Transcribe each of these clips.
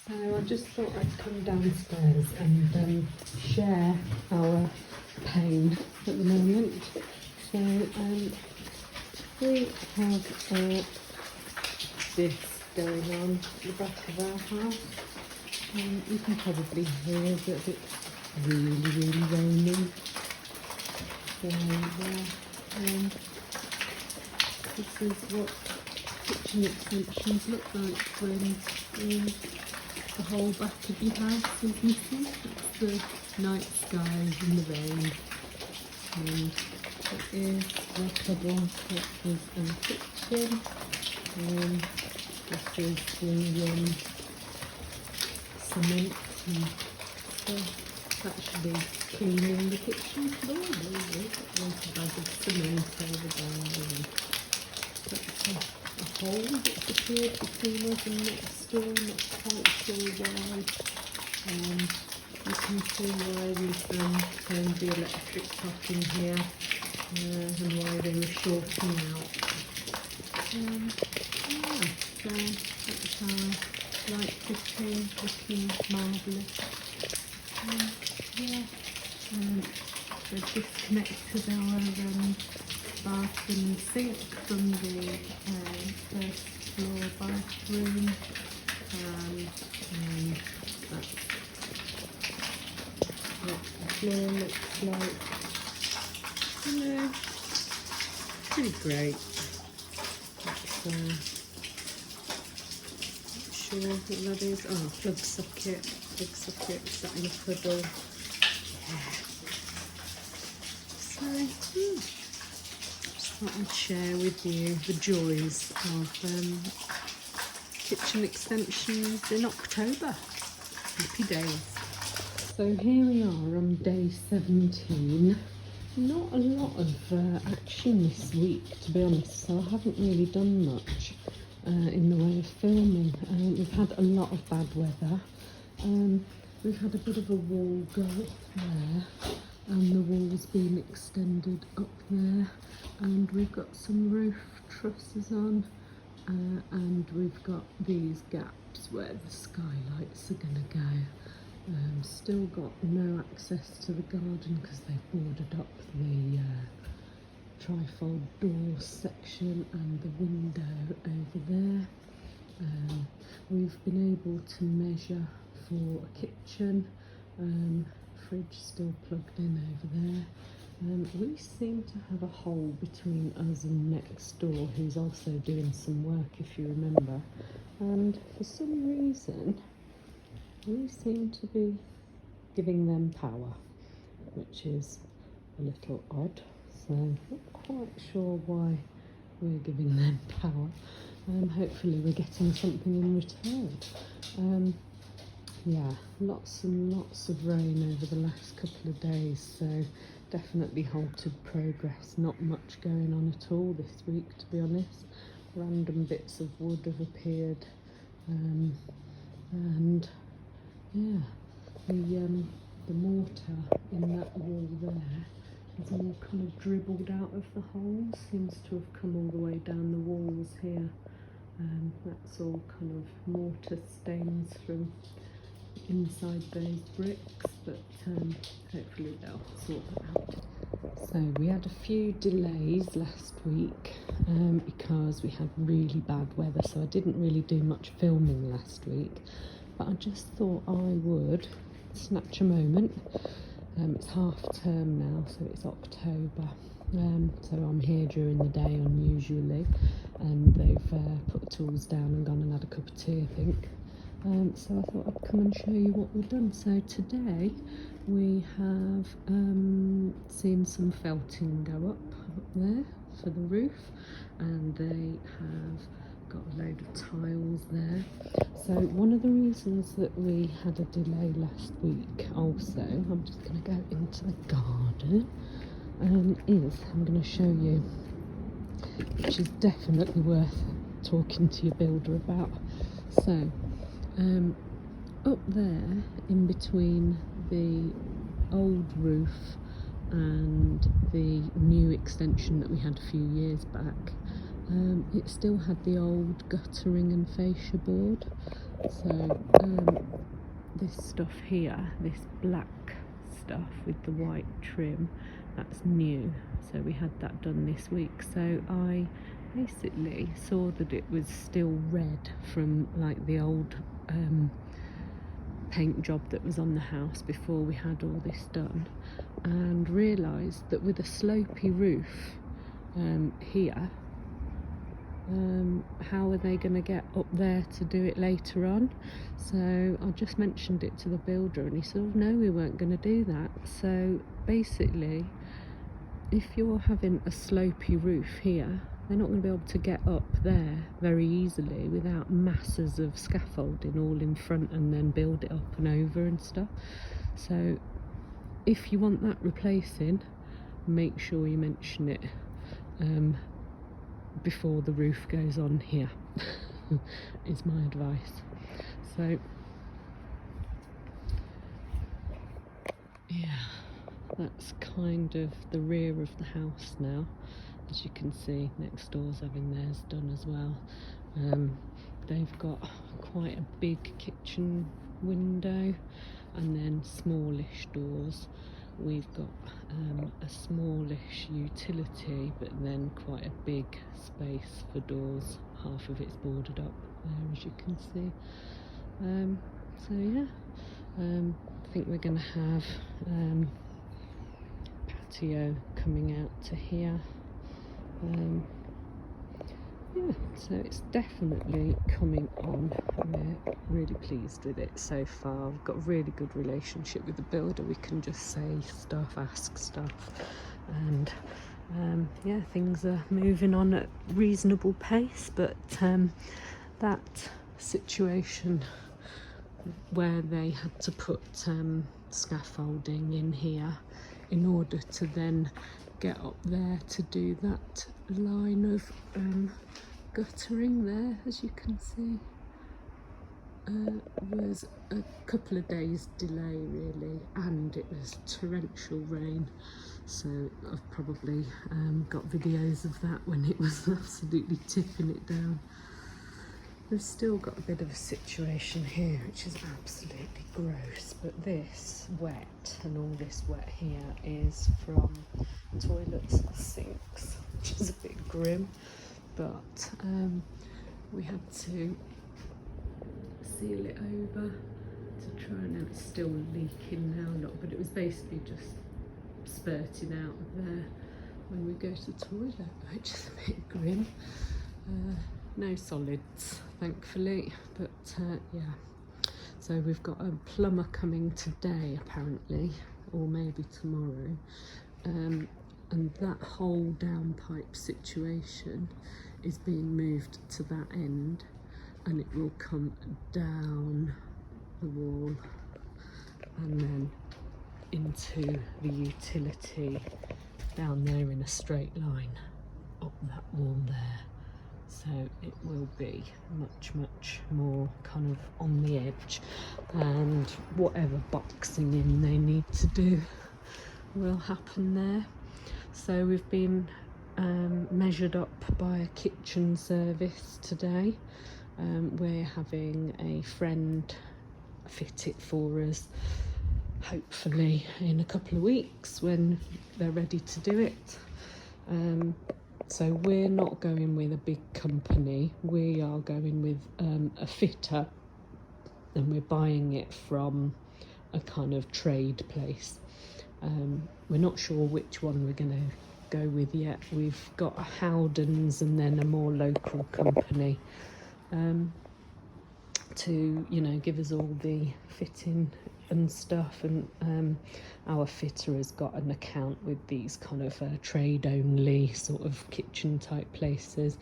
So I just thought I'd come downstairs and share our pain at the moment. So we have this going on at the back of our house. You can probably hear that it's really raining. So this is what kitchen extensions look like when the whole back of your house is missing. That's the night sky in the rain. And that is the puddle that is in the kitchen. This is the cement and stuff. That should be cleaning the kitchen floor. There's a bag of cement over there. That's a hole that's appeared between us and next door. Not quite sure why. You can see why we've turned the electrics off in here and why they were shorting out. So that's our light fitting, looking marvellous. They've disconnected our bath and sink from the first floor bathroom, and that's what the floor looks like. Pretty great. That's, not sure what that is. Oh, plug socket sat in a puddle. So, just thought I'd share with you the joys of kitchen extensions in October. Happy days. So here we are on day 17. Not a lot of action this week, to be honest, so I haven't really done much in the way of filming. We've had a lot of bad weather. We've had a bit of a wall go up there, and the wall's been extended up there, and we've got some roof trusses on, and we've got these gaps where the skylights are going to go. Still got no access to the garden because they've boarded up the trifold door section and the window over there. We've been able to measure for a kitchen, fridge still plugged in over there. We seem to have a hole between us and next door, who's also doing some work, if you remember, and for some reason we seem to be giving them power, which is a little odd, so not quite sure why we're giving them power. Hopefully we're getting something in return. Yeah, lots and lots of rain over the last couple of days, so definitely halted progress. Not much going on at all this week, to be honest. Random bits of wood have appeared, and yeah, the mortar in that wall there is all kind of dribbled out of the holes, seems to have come all the way down the walls here. That's all kind of mortar stains from inside those bricks, but hopefully they'll sort that out. So we had a few delays last week because we had really bad weather, so I didn't really do much filming last week, but I just thought I would snatch a moment. It's half term now, so it's October, so I'm here during the day unusually, and they've put the tools down and gone and had a cup of tea, I think. So I thought I'd come and show you what we've done. So today we have seen some felting go up there for the roof, and they have got a load of tiles there. So one of the reasons that we had a delay last week also, I'm just going to go into the garden, is I'm going to show you, which is definitely worth talking to your builder about. So up there in between the old roof and the new extension that we had a few years back, It still had the old guttering and fascia board, so this stuff here, this black stuff with the white trim, that's new, so we had that done this week. So I basically saw that it was still red from like the old paint job that was on the house before we had all this done, and realised that with a slopey roof here, how are they going to get up there to do it later on? So I just mentioned it to the builder and he said, oh, no, we weren't going to do that. So basically, if you're having a slopey roof here, they're not going to be able to get up there very easily without masses of scaffolding all in front and then build it up and over and stuff. So if you want that replacing, make sure you mention it before the roof goes on here is my advice. So yeah, that's kind of the rear of the house now. As you can see, next door's having theirs done as well. They've got quite a big kitchen window and then smallish doors. We've got a smallish utility, but then quite a big space for doors. Half of it's boarded up there, as you can see. So yeah, I think we're going to have patio coming out to here. Yeah, so it's definitely coming on. We're really pleased with it so far. We've got a really good relationship with the builder. We can just say stuff, ask stuff, and yeah, things are moving on at reasonable pace. But that situation where they had to put scaffolding in here in order to then get up there to do that line of guttering there, as you can see, was a couple of days delay really, and it was torrential rain, so I've probably got videos of that when it was absolutely tipping it down. We've still got a bit of a situation here which is absolutely gross, but this wet and all this wet here is from toilets and sinks, which is a bit grim, but we had to seal it over to try, and it's still leaking now a lot, but it was basically just spurting out of there when we go to the toilet, which is a bit grim. No solids, thankfully, but yeah. So we've got a plumber coming today, apparently, or maybe tomorrow, and that whole downpipe situation is being moved to that end, and it will come down the wall and then into the utility down there in a straight line up that wall there. So it will be much more kind of on the edge, and whatever boxing in they need to do will happen there. So we've been measured up by a kitchen service today. We're having a friend fit it for us, hopefully in a couple of weeks when they're ready to do it. So we're not going with a big company, we are going with a fitter, and we're buying it from a kind of trade place. We're not sure which one we're going to go with yet. We've got a Howdens and then a more local company to, you know, give us all the fitting and stuff, and our fitter has got an account with these kind of trade only sort of kitchen type places,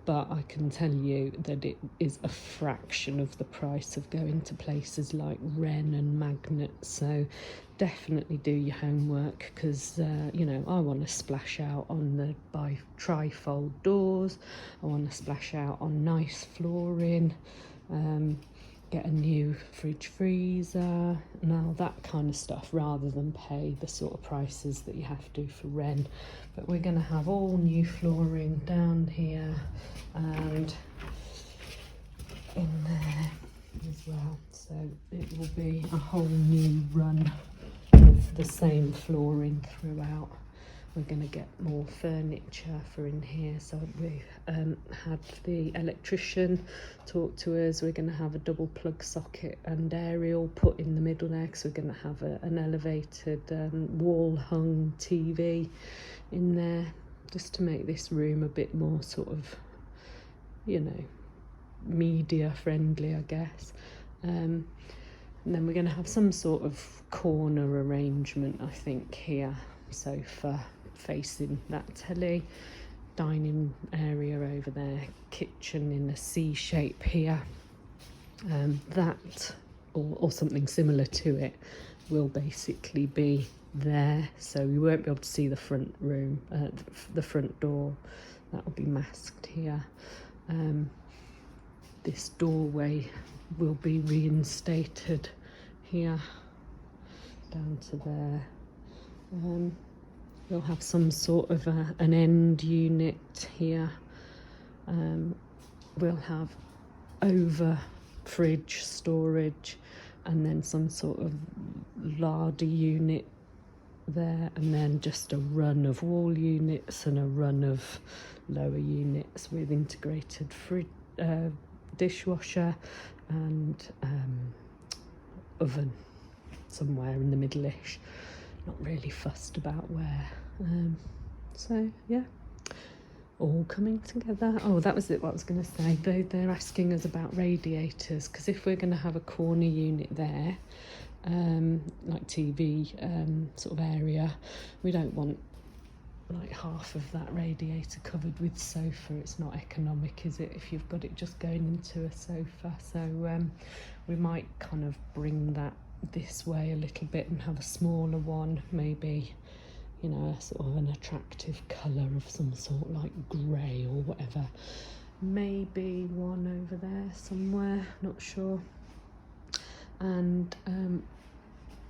but I can tell you that it is a fraction of the price of going to places like Wren and Magnet. So definitely do your homework, because you know, I want to splash out on the trifold doors, I want to splash out on nice flooring, get a new fridge freezer and all that kind of stuff, rather than pay the sort of prices that you have to for rent. But we're going to have all new flooring down here and in there as well, so it will be a whole new run of the same flooring throughout. We're going to get more furniture for in here, so we had the electrician talk to us. We're going to have a double plug socket and aerial put in the middle there, because we're going to have an elevated wall hung TV in there, just to make this room a bit more sort of, you know, media friendly, I guess. And then we're going to have some sort of corner arrangement, I think, here. Sofa facing that telly, dining area over there, kitchen in a C shape here. That or something similar to it will basically be there, so we won't be able to see the front room, the front door. That will be masked here. This doorway will be reinstated here down to there. We'll have some sort of an end unit here. We'll have over fridge storage, and then some sort of larder unit there, and then just a run of wall units and a run of lower units with integrated dishwasher and oven somewhere in the middle-ish. Not really fussed about where. So yeah, all coming together. Oh, that was it, what I was going to say. They're asking us about radiators, because if we're going to have a corner unit there, like TV sort of area, we don't want like half of that radiator covered with sofa. It's not economic, is it, if you've got it just going into a sofa? So we might kind of bring that this way a little bit and have a smaller one, maybe, you know, a sort of an attractive colour of some sort, like grey or whatever. Maybe one over there somewhere, not sure. And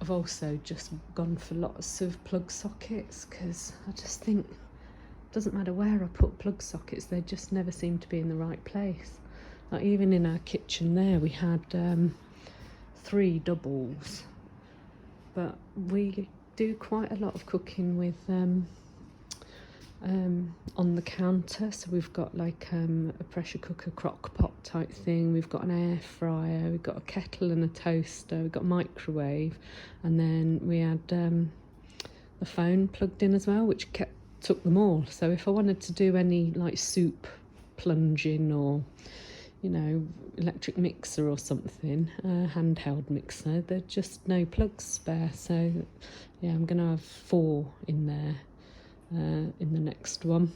I've also just gone for lots of plug sockets, because I just think it doesn't matter where I put plug sockets, they just never seem to be in the right place. Like even in our kitchen there, we had 3 doubles, but we do quite a lot of cooking with on the counter. So we've got like a pressure cooker, crock pot type thing, we've got an air fryer, we've got a kettle and a toaster, we've got a microwave, and then we had the phone plugged in as well, which took them all. So if I wanted to do any like soup plunging, or you know, electric mixer or something, handheld mixer, there's just no plugs spare. So yeah, I'm gonna have 4 in there in the next one,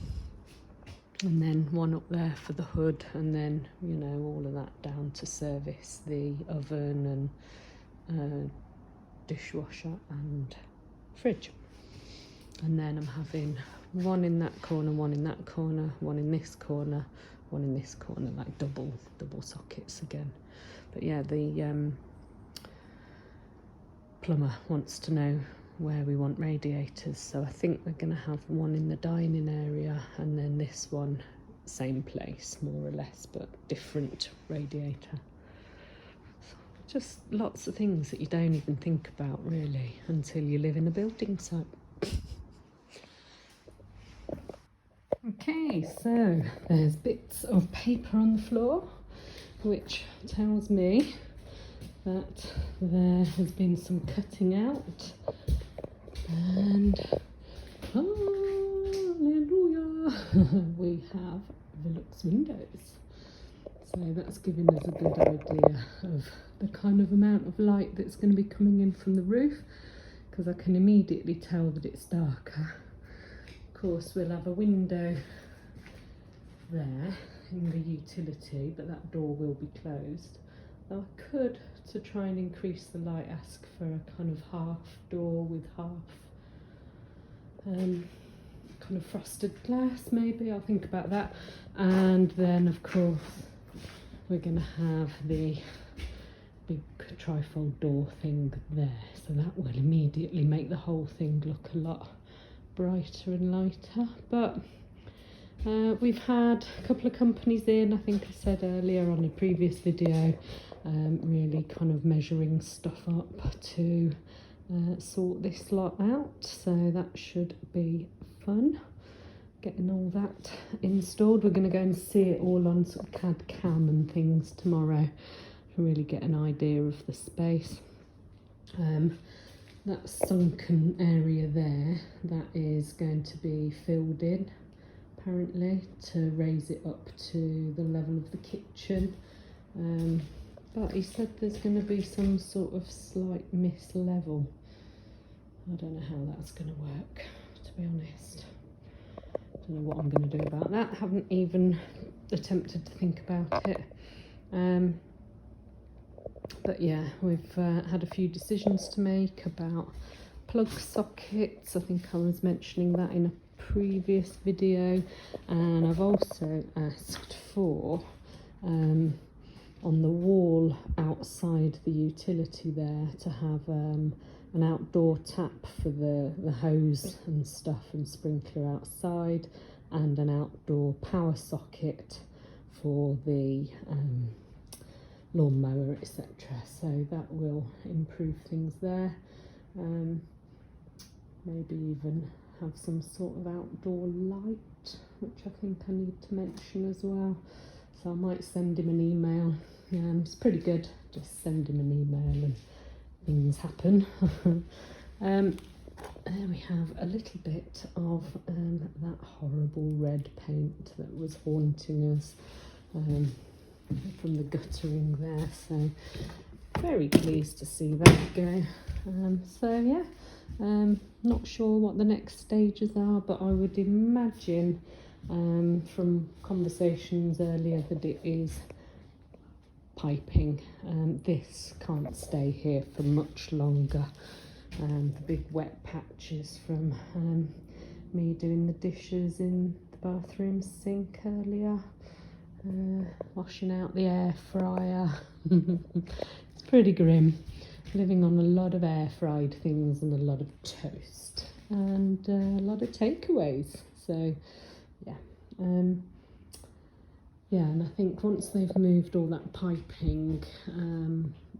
and then one up there for the hood, and then, you know, all of that down to service the oven and dishwasher and fridge. And then I'm having one in that corner, one in that corner, one in this corner, one in this corner, like double sockets again. But yeah, the plumber wants to know where we want radiators, so I think we're going to have one in the dining area, and then this one same place more or less, but different radiator. So just lots of things that you don't even think about really until you live in a building site. Okay, so there's bits of paper on the floor, which tells me that there has been some cutting out, and hallelujah, we have Velux windows. So that's giving us a good idea of the kind of amount of light that's going to be coming in from the roof, because I can immediately tell that it's darker. Of course, we'll have a window there in the utility, but that door will be closed. Now I could, to try and increase the light, ask for a kind of half door with half kind of frosted glass, maybe. I'll think about that. And then of course we're going to have the big trifold door thing there, so that will immediately make the whole thing look a lot brighter and lighter. But we've had a couple of companies in, I think I said earlier on a previous video, really kind of measuring stuff up to sort this lot out, so that should be fun, getting all that installed. We're going to go and see it all on sort of CAD CAM and things tomorrow to really get an idea of the space. That sunken area there, that is going to be filled in apparently to raise it up to the level of the kitchen, but he said there's going to be some sort of slight mislevel. I don't know how that's going to work, to be honest. Don't know what I'm going to do about that. Haven't even attempted to think about it. But yeah, we've had a few decisions to make about plug sockets. I think I was mentioning that in a previous video, and I've also asked for on the wall outside the utility there to have an outdoor tap for the hose and stuff and sprinkler outside, and an outdoor power socket for the lawnmower, etc. So that will improve things there. Maybe even have some sort of outdoor light, which I think I need to mention as well. So I might send him an email. It's pretty good, just send him an email and things happen. There we have a little bit of that horrible red paint that was haunting us from the guttering there, so very pleased to see that go. So yeah, not sure what the next stages are, but I would imagine from conversations earlier that it is piping. This can't stay here for much longer. The big wet patches from me doing the dishes in the bathroom sink earlier, washing out the air fryer. It's pretty grim, living on a lot of air fried things and a lot of toast and a lot of takeaways. So yeah, yeah, and I think once they've moved all that piping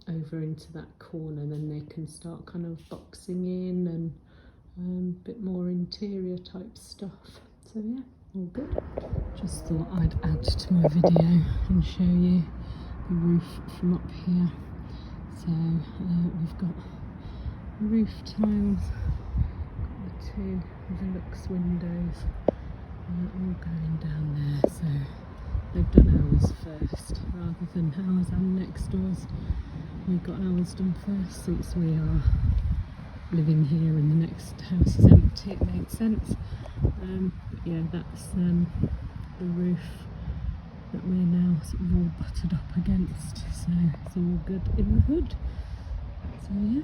over into that corner, then they can start kind of boxing in and a bit more interior type stuff. So yeah, all good. Just thought I'd add to my video and show you the roof from up here. So we've got roof tiles, got the two Velux windows all going down there. So they've done ours first rather than ours and next doors. We got ours done first since we are living here and the next house is empty. It makes sense. But yeah, that's the roof that we're now sort of all buttered up against. So it's all good in the hood. So yeah.